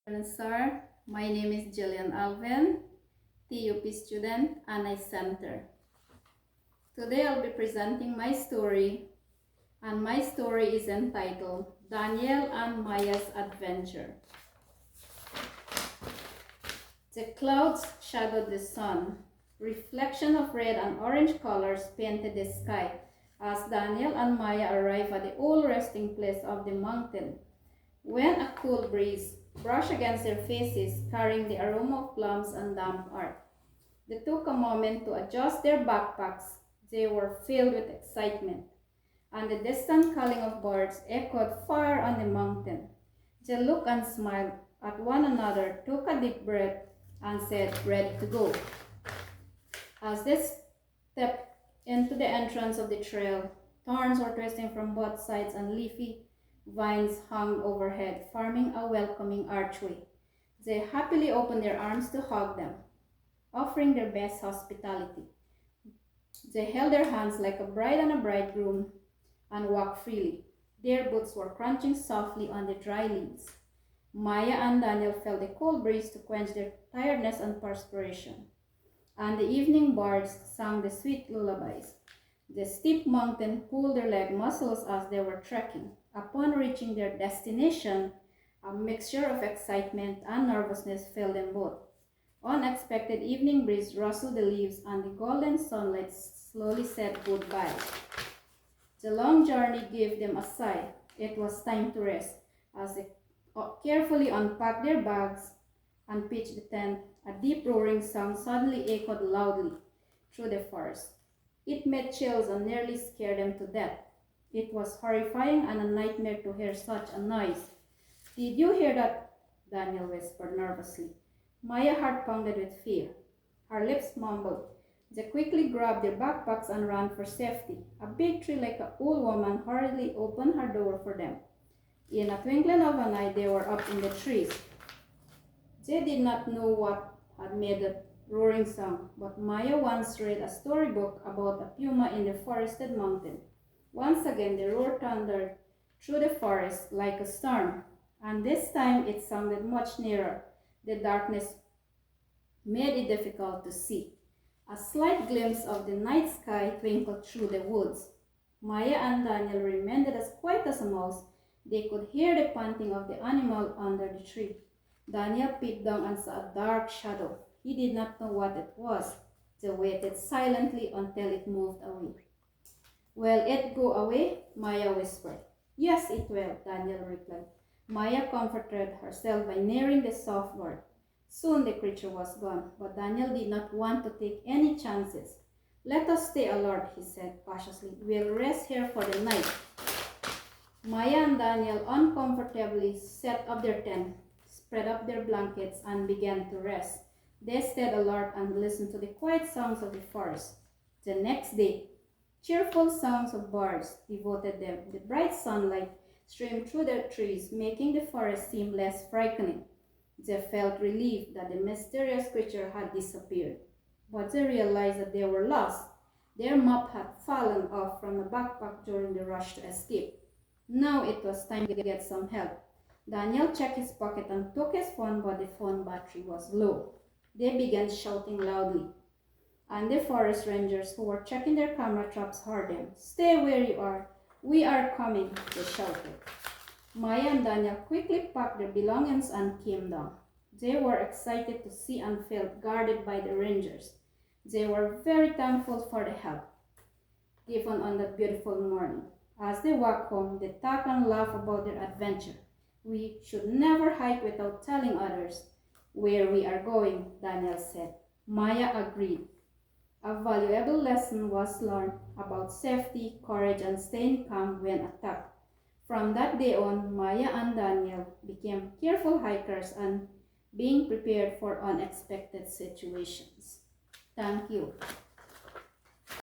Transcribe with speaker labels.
Speaker 1: Sir, my name is Jillian Alvin, TUP student, Anai Center. Today I'll be presenting my story, and my story is entitled Daniel and Maya's Adventure. The clouds shadowed the sun. Reflection of red and orange colors painted the sky as Daniel and Maya arrived at the old resting place of the mountain. When a cool breeze brushed against their faces, carrying the aroma of plums and damp earth, they took a moment to adjust their backpacks. They were filled with excitement, and the distant calling of birds echoed far on the mountain. They looked and smiled at one another, took a deep breath, and said, "Ready to go." As they stepped into the entrance of the trail, thorns were twisting from both sides and leafy vines hung overhead, forming a welcoming archway. They happily opened their arms to hug them, offering their best hospitality. They held their hands like a bride and a bridegroom and walked freely. Their boots were crunching softly on the dry leaves. Maya and Daniel felt the cold breeze to quench their tiredness and perspiration, and the evening birds sang the sweet lullabies. The steep mountain pulled their leg muscles as they were trekking. Upon reaching their destination, a mixture of excitement and nervousness filled them both. Unexpected evening breeze rustled the leaves, and the golden sunlight slowly said goodbye. The long journey gave them a sigh. It was time to rest. As they carefully unpacked their bags and pitched the tent, a deep roaring sound suddenly echoed loudly through the forest. It made chills and nearly scared them to death. It was horrifying and a nightmare to hear such a noise. "Did you hear that?" Daniel whispered nervously. Maya's heart pounded with fear. Her lips mumbled. They quickly grabbed their backpacks and ran for safety. A big tree like an old woman hurriedly opened her door for them. In a twinkling of an eye, they were up in the trees. They did not know what had made the roaring sound, but Maya once read a storybook about a puma in the forested mountain. Once again, the roar thundered through the forest like a storm, and this time it sounded much nearer. The darkness made it difficult to see. A slight glimpse of the night sky twinkled through the woods. Maya and Daniel remained as quiet as a mouse. They could hear the panting of the animal under the tree. Daniel peeped down and saw a dark shadow. He did not know what it was. They waited silently until it moved away. "Will it go away?" Maya whispered. "Yes, it will," Daniel replied. Maya comforted herself by nearing the soft bird. Soon the creature was gone, but Daniel did not want to take any chances. "Let us stay alert," he said cautiously. "We'll rest here for the night." Maya and Daniel uncomfortably set up their tent, spread up their blankets, and began to rest. They stayed alert and listened to the quiet sounds of the forest. The next day, cheerful songs of birds devoted them. The bright sunlight streamed through the trees, making the forest seem less frightening. They felt relieved that the mysterious creature had disappeared, but they realized that they were lost. Their map had fallen off from the backpack during the rush to escape. Now it was time to get some help. Daniel checked his pocket and took his phone, but the phone battery was low. They began shouting loudly, and the forest rangers who were checking their camera traps heard them. "Stay where you are. We are coming," they shouted. Maya and Daniel quickly packed their belongings and came down. They were excited to see and felt guarded by the rangers. They were very thankful for the help given on that beautiful morning. As they walked home, they talked and laughed about their adventure. "We should never hike without telling others where we are going," Daniel said. Maya agreed. A valuable lesson was learned about safety, courage, and staying calm when attacked. From that day on, Maya and Daniel became careful hikers and being prepared for unexpected situations. Thank you.